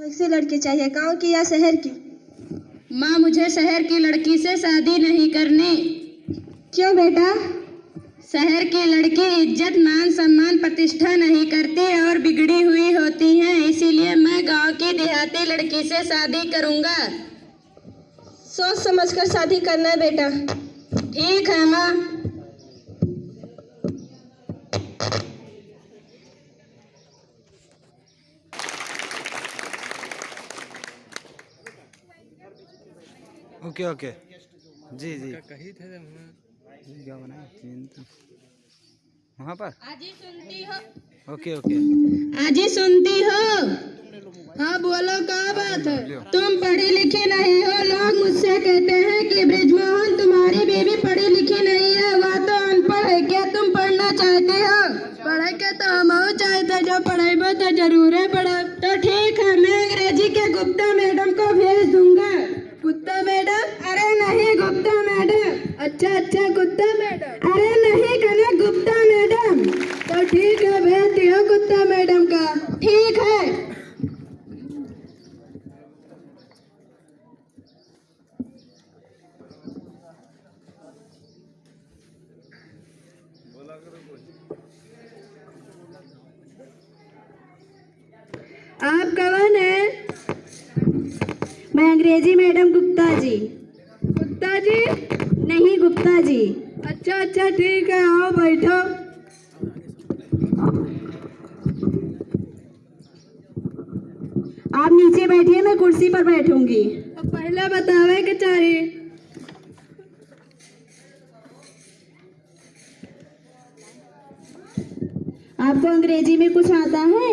कैसी लड़की चाहिए, गांव की या शहर की? माँ, मुझे शहर की लड़की से शादी नहीं करनी। क्यों बेटा? शहर की लड़की इज्जत, मान सम्मान, प्रतिष्ठा नहीं करती और बिगड़ी हुई होती हैं, इसीलिए मैं गांव की देहाती लड़की से शादी करूंगा। सोच समझकर शादी करना है बेटा। ठीक है माँ। ओके ओके जी जी कही थे क्या बनाए वहाँ पर। आजी सुनती हो? ओके ओके आजी सुनती हो? हाँ बोलो, क्या बात है? तुम पढ़ी लिखी नहीं हो। लोग मुझसे कहते हैं कि ब्रिजमोहन तुम्हारी बीवी पढ़ी लिखी नहीं है, वह तो अनपढ़ है। क्या तुम पढ़ना चाहते हो? पढ़े के तो हम चाहते, जो पढ़ेबो तो जरूर है पढ़े। तो ठीक है, मैं अंग्रेजी के गुप्ता मैडम को भेज दूंगा। कुत्ता मैडम? अरे नहीं, गुप्ता मैडम। अच्छा अच्छा, कुत्ता मैडम। अरे नहीं कनक, गुप्ता मैडम। तो ठीक है, भेज दियो कुत्ता मैडम का। ठीक है। आप कौन है? मैं अंग्रेजी मैडम गुप्ता जी। कुत्ता जी? नहीं, गुप्ता जी। अच्छा अच्छा, ठीक है, आओ बैठो। आप नीचे बैठिए, मैं कुर्सी पर बैठूंगी। तो पहले बतावे के चाहिए। आपको अंग्रेजी में कुछ आता है?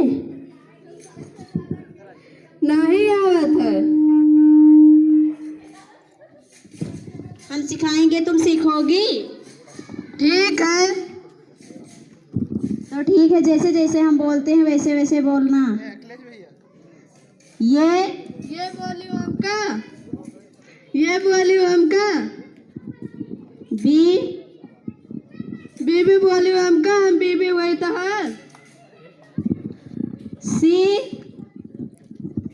नहीं आवत है। हम सिखाएंगे, तुम सीखोगी। ठीक है। तो ठीक है, जैसे जैसे हम बोलते हैं वैसे वैसे बोलना। ये वॉल्यूम का, ये वॉल्यूम का। बी बीबी वॉल्यूम का, हम बीबी वही तो है। सी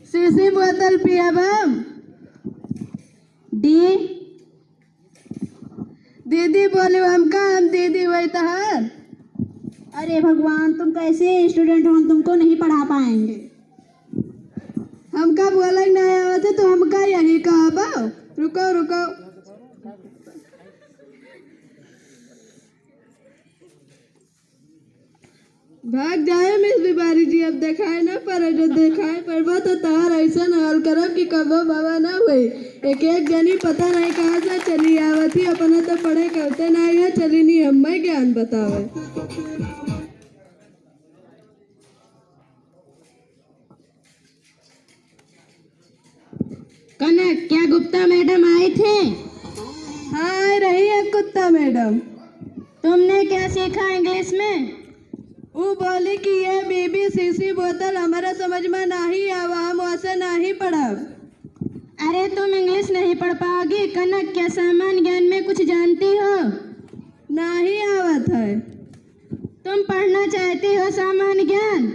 सीसी बोतल पियब हम। डी दीदी वॉल्यूम का, हम दीदी वही तो है। अरे भगवान, तुम कैसे स्टूडेंट हो, हम तुमको नहीं पढ़ा पाएंगे। हमका बोलक नहीं आवत है तो हमका यही कहब। रुको रुको। भाग जाए मिस बीमारी जी, अब देखाए ना पर, जो देखाए पर तो तार ऐसा हाल करब कि कबो बाबा ना हुई। एक एक जनी पता नहीं कहाँ से चली आवत ही, अपना तो पढ़े कहते नहीं है, चली नहीं हमें ज्ञान बतावे। कनक, क्या गुप्ता मैडम आए थे? हाँ, रही है कुत्ता मैडम। तुमने क्या सीखा इंग्लिश में? वो बोली कि ये बीबी सीसी बोतल हमारा समझ में नहीं आवा, हम वैसे नहीं पढ़ब। अरे तुम इंग्लिश नहीं पढ़ पाओगी। कनक, क्या सामान्य ज्ञान में कुछ जानती हो? नहीं आवत है। तुम पढ़ना चाहती हो सामान्य ज्ञान?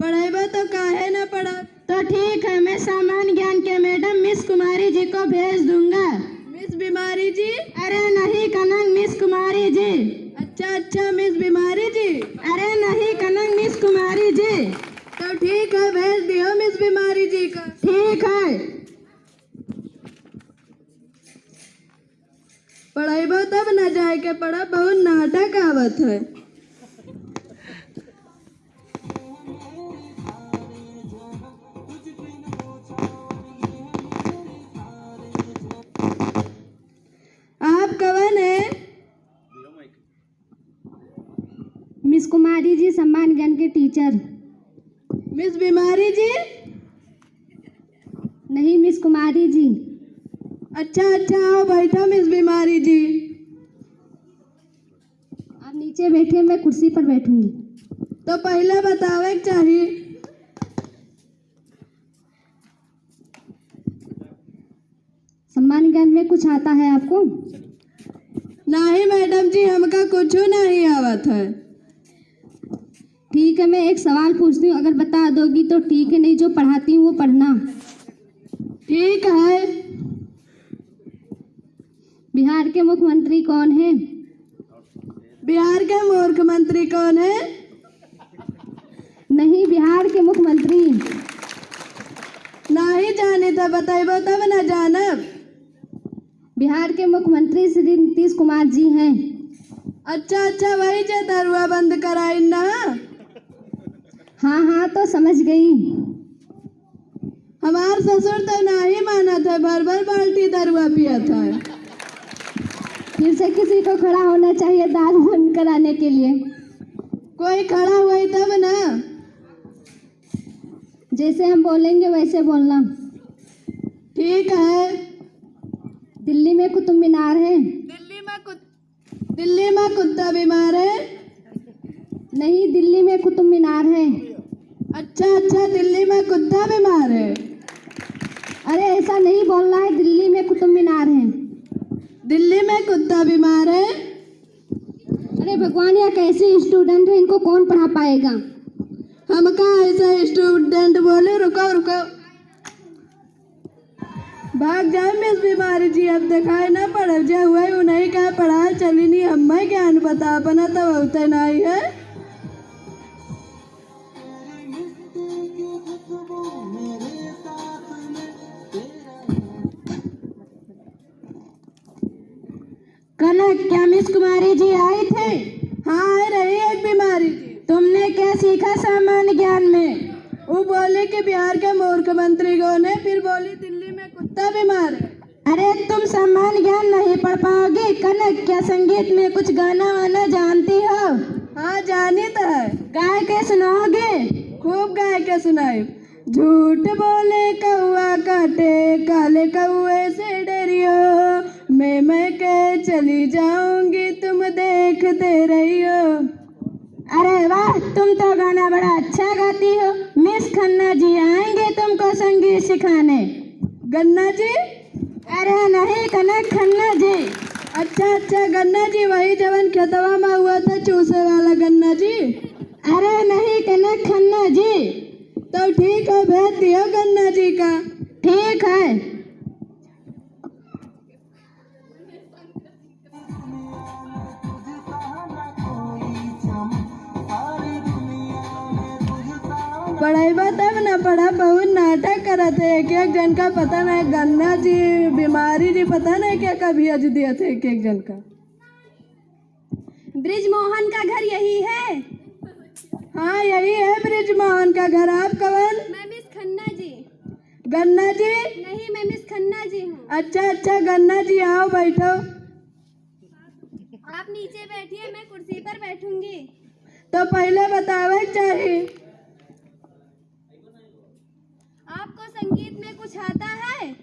पढ़ेबा तो काहे ना पढ़ब। तो ठीक है, मैं सामान्य ज्ञान के मैडम मिस कुमारी जी को भेज दूंगा। मिस बीमारी जी? अरे नहीं कनक, मिस कुमारी जी। अच्छा अच्छा, मिस बीमारी जी। अरे नहीं कनक, मिस कुमारी जी। तो ठीक है, भेज दियो मिस बीमारी जी का। ठीक है। पढ़ेबो तब न जाए के पढ़ब, बहुत नाटक आवत है। आप कौन है? मिस कुमारी जी, सम्मान ज्ञान के टीचर। मिस बीमारी जी? नहीं, मिस कुमारी जी। अच्छा अच्छा, आओ बैठो मिस बीमारी जी। आप नीचे बैठिए, मैं कुर्सी पर बैठूंगी। तो पहले बतावे के चाहिए। सम्मान ज्ञान में कुछ आता है आपको? नहीं मैडम जी, हमका कुछ नहीं आवत है। ठीक है, मैं एक सवाल पूछती हूँ, अगर बता दोगी तो ठीक है, नहीं जो पढ़ाती हूँ वो पढ़ना। ठीक है। बिहार के मुख्यमंत्री कौन है? बिहार के मुख्यमंत्री कौन है? नहीं, बिहार के मुख्यमंत्री। नहीं जाने तो बताइबो तब न जानब। बिहार के मुख्यमंत्री श्री नीतीश कुमार जी हैं। अच्छा अच्छा, वही जो दरुआ बंद कराई ना। हाँ हाँ, तो समझ गई। हमार ससुर तो नहीं माना था, भर भर बाल्टी दरुआ पिया था। फिर से किसी को खड़ा होना चाहिए दाल बंद कराने के लिए। कोई खड़ा हुआ तब ना। जैसे हम बोलेंगे वैसे बोलना। ठीक है। दिल्ली में कुतुब मीनार है। दिल्ली में कुत्ता बीमार है। नहीं, दिल्ली में कुतुब मीनार है। अच्छा अच्छा, दिल्ली में कुत्ता बीमार है। अरे ऐसा नहीं बोलना है, दिल्ली में कुतुब मीनार है। दिल्ली में कुत्ता बीमार है। अरे भगवान, यह कैसे स्टूडेंट है, इनको कौन पढ़ा पाएगा? हम कहा ऐसा स्टूडेंट बोले। रुको रुको, भाग जाए मिस बीमारी जी। अब दिखाए ना पढ़ जा हुआ है, उन्हीं का पढ़ा चली नहीं। हमें ज्ञान बता अपना तो होते नहीं है। कनक, क्या मिस कुमारी जी आए थे? हाँ, आए रही एक बीमारी जी। तुमने क्या सीखा सामान्य ज्ञान में? वो बोले कि बिहार के मुख्यमंत्री कौन है, फिर बोली दिल्ली में कुत्ता बीमार है। अरे तुम सामान्य ज्ञान नहीं पढ़ पाओगे। कनक, क्या संगीत में कुछ गाना वाना जानती हो? हाँ, जानी तो है। गाय के सुनाओगे? खूब गाय के सुनाई। झूठ बोले कौआ काटे, काले कौए से डरियो। मैं के चली जाऊंगी, तुम देखते रहियो। अरे वाह, तुम तो गाना बड़ा अच्छा गाती हो। मिस खन्ना जी आएंगे तुमको संगीत सिखाने। गन्ना जी? अरे नहीं, कनक खन्ना जी। अच्छा अच्छा, गन्ना जी वही जवन खेतवा में हुआ था चूसे वाला गन्ना जी? अरे नहीं, कनक खन्ना जी। तो ठीक है, भेज दियो गन्ना जी का। ठीक है। पढ़ाई तब ना पढ़ा, बहुत नाटक करा थे। एक एक जन का पता नहीं। गन्ना जी बीमारी जी पता नहीं क्या क्या भेज दिया थे एक एक जन का। ब्रिजमोहन का घर यही है? हाँ, यही है ब्रिजमोहन का घर। आप कौन? मैं मिस खन्ना जी। गन्ना जी? नहीं, मैं मिस खन्ना जी हूँ। अच्छा अच्छा, गन्ना जी आओ बैठो। आप नीचे बैठिए, मैं कुर्सी पर बैठूंगी। तो पहले बतावे चाहिए। आपको संगीत में कुछ आता है?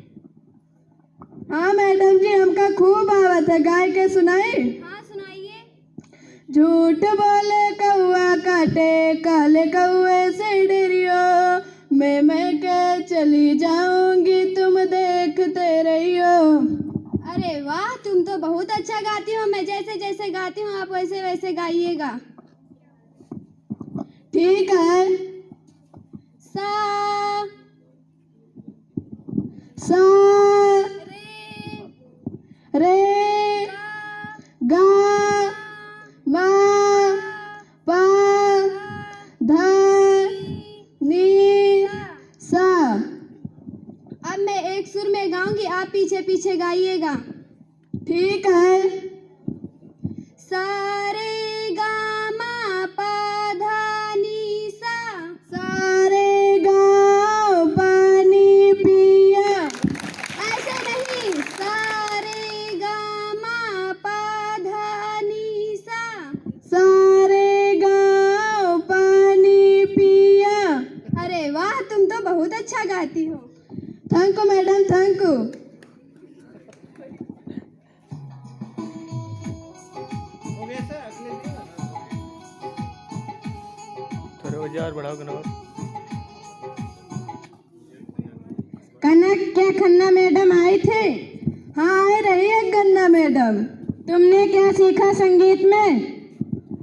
हाँ मैडम जी, हमका खूब आवत है। गाय के सुनाई? हाँ, सुनाइए। झूठ बोले कौआ काटे, काले कौए से डरियो। मैं के चली जाऊंगी, तुम देखते रहियो। अरे वाह, तुम तो बहुत अच्छा गाती हो। मैं जैसे जैसे गाती हूँ आप वैसे वैसे गाइएगा। ठीक है। सा सा रे गा मा पा धा नी सा। अब मैं एक सुर में गाऊंगी, आप पीछे पीछे गाइएगा। ठीक है। सारे गा मा पा धा नी सा। सारे गाँव पानी पिया। ऐसे नहीं, सारे गा मा पा धा नी सा। सारे गाँव पानी पिया। अरे वाह, तुम तो बहुत अच्छा गाती हो। Thank you madam, thank you. थोड़े औजार बढ़ाओ कनक। कनक, क्या खन्ना मैडम आए थे? हाँ, आए रही है गन्ना मैडम। तुमने क्या सीखा संगीत में?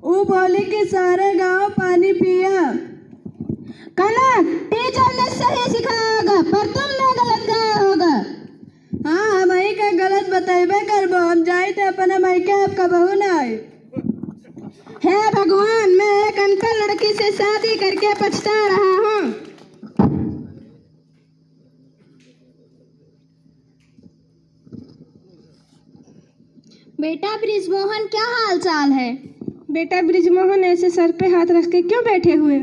वो बोली कि सारे गांव पानी पिया। कनक, टीचर ने सही सिखाया होगा पर तुमने गलत गाया होगा। के गलत बतेबे करबो। हम जाई थे अपने मायके आपका बहू ना आए। हे भगवान, मैं एक अनपढ़ लड़की से शादी करके पछता रहा हूँ। बेटा ब्रिजमोहन, क्या हाल चाल है? बेटा ब्रिजमोहन ऐसे सर पे हाथ रख के क्यों बैठे हुए?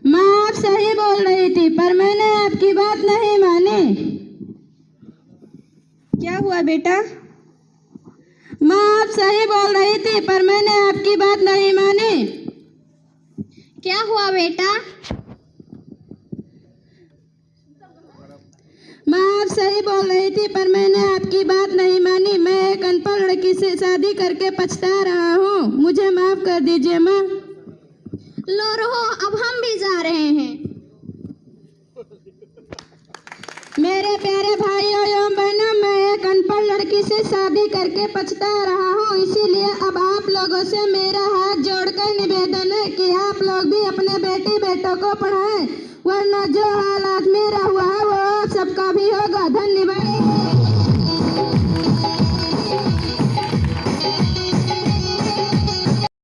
माँ आप सही बोल रही थी, पर मैंने आपकी बात नहीं मानी। क्या हुआ बेटा? माँ आप सही बोल रही थी, पर मैंने आपकी बात नहीं मानी। क्या हुआ बेटा? माँ आप सही बोल रही थी, पर मैंने आपकी बात नहीं मानी। मैं एक अनपढ़ लड़की से शादी करके पछता रहा हूँ, मुझे माफ कर दीजिए माँ। लो रहो, अब हम भी जा रहे हैं। मेरे प्यारे भाइयों एवं बहनों, मैं एक अनपढ़ लड़की से शादी करके पछता रहा हूँ, इसीलिए अब आप लोगों से मेरा हाथ जोड़कर निवेदन है कि आप लोग भी अपने बेटी बेटों को पढ़ाएं, वरना जो हालात मेरा हुआ है वो आप सबका भी होगा। धन्यवाद।